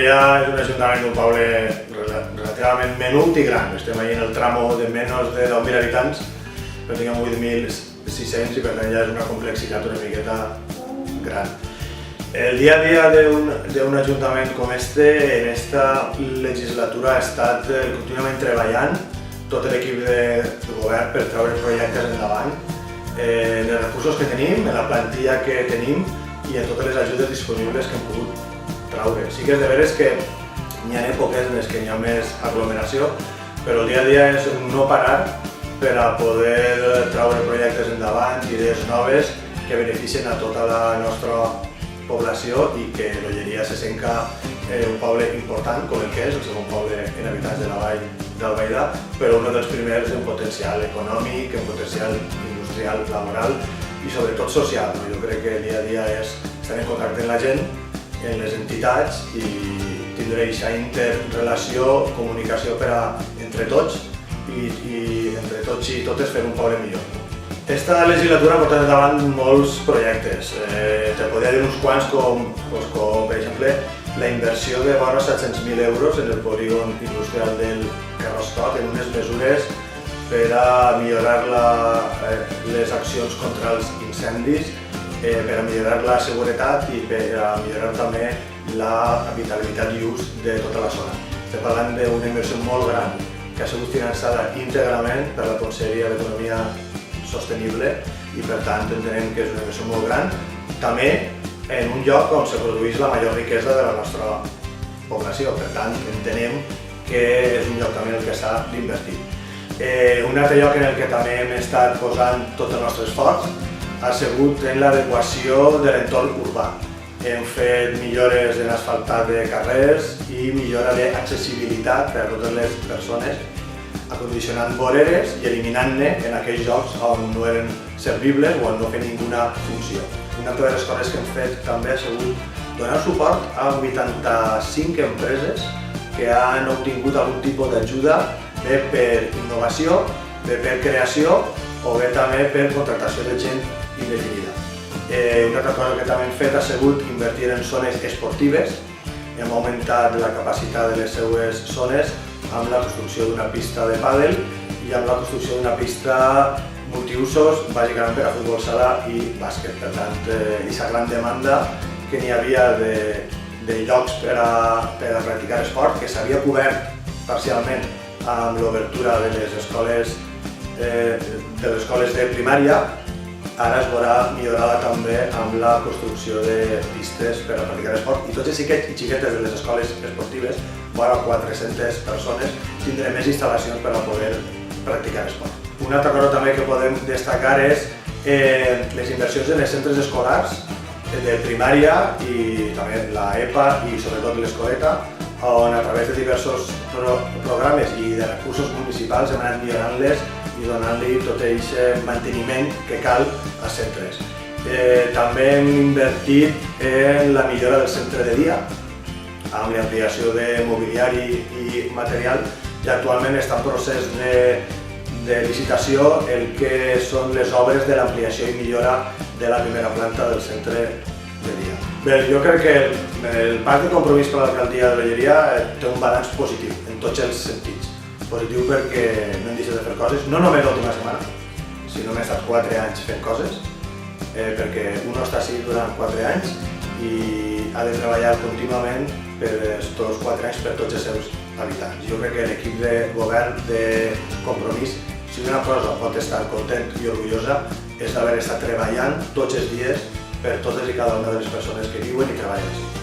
L'Olleria és un ajuntament d'un poble relativament menut i gran. Estem ahí en el tramo de menys de 10.000 habitants, però tinguem 8.600 i per tant ja és una complexitat una miqueta gran. El dia a dia d'un ajuntament com este, en esta legislatura ha estat contínuament treballant tot l'equip de govern per treure projectes endavant, en els recursos que tenim, en la plantilla que tenim i en totes les ajudes disponibles que hem pogut traure. Sí que és de veres que n'hi ha èpoques en les que hi ha més aglomeració, però el dia a dia és no parar per a poder treure projectes endavant, idees noves que beneficien a tota la nostra població i que l'Olleria se senta un poble important com el que és, el segon poble en habitants de la vall d'Albaida, però un dels primers en potencial econòmic, en potencial industrial, laboral i sobretot social. Jo crec que el dia a dia és estar en contacte amb la gent, en les entitats i tindre aquesta interrelació, comunicació per a entre tots i entre tots i totes fer un poble millor. Esta legislatura ha portat endavant molts projectes. Te podria dir uns quants com per exemple la inversió de vora 700.000 euros en el polígon industrial del Carrascoc en unes mesures per a millorar les accions contra els incendis, per a millorar la seguretat i per a millorar també l'habitabilitat i ús de tota la zona. Estem parlant d'una inversió molt gran que ha sigut finançada íntegrament per la Conselleria d'Economia Sostenible i per tant entenem que és una inversió molt gran, també en un lloc on se produeix la major riquesa de la nostra població, per tant entenem que és un lloc també en el que s'ha d'invertir. Un altre lloc en el que també hem estat posant tot el nostre esforç ha sigut en l'adequació de l'entorn urbà. Hem fet millores en asfaltat de carrers i millora d'accessibilitat per a totes les persones, acondicionant voreres i eliminant-ne en aquells llocs on no eren servibles o on no feien ninguna funció. Una altra de les coses que hem fet també ha sigut donar suport a 85 empreses que han obtingut algun tipus d'ajuda, bé per innovació, bé per creació o bé també per contractació de gent indefinida. Una altra cosa que també hem fet ha sigut invertir en zones esportives. Hem augmentat la capacitat de les seues zones amb la construcció d'una pista de pàdel i amb la construcció d'una pista multiusos, bàsicament per a futbol sala i bàsquet. Per tant, aquesta gran demanda que n'hi havia de llocs per a practicar esport, que s'havia cobert parcialment amb l'obertura de les escoles de primària, ara es veurà millorada també amb la construcció de pistes per a practicar esport i tots els xiquets i xiquetes de les escoles esportives, vora 400 persones, tindrem més instal·lacions per a poder practicar esport. Una altra cosa també que podem destacar és les inversions en els centres escolars de primària i també la EPA i sobretot l'escoleta, on a través de diversos programes i de recursos municipals hem anat millorant-les i donant-li tot aquest manteniment que cal als centres. També hem invertit en la millora del centre de dia, amb l'ampliació de mobiliari i material, i actualment està en procés de licitació el que són les obres de l'ampliació i millora de la primera planta del centre de dia. Bé, jo crec que el pacte de compromís per l'alcaldia de l'Olleria té un balanç positiu en tots els sentits. Positiu perquè no hem deixat de fer coses, no només l'última setmana, sinó hem estat 4 anys fent coses, perquè uno està així durant 4 anys i ha de treballar contínuament per tots 4 anys per tots els seus habitants. Jo crec que l'equip de govern de Compromís, si una cosa pot estar content i orgullosa, és d'haver estat treballant tots els dies per totes i cada una de les persones que viuen i treballen.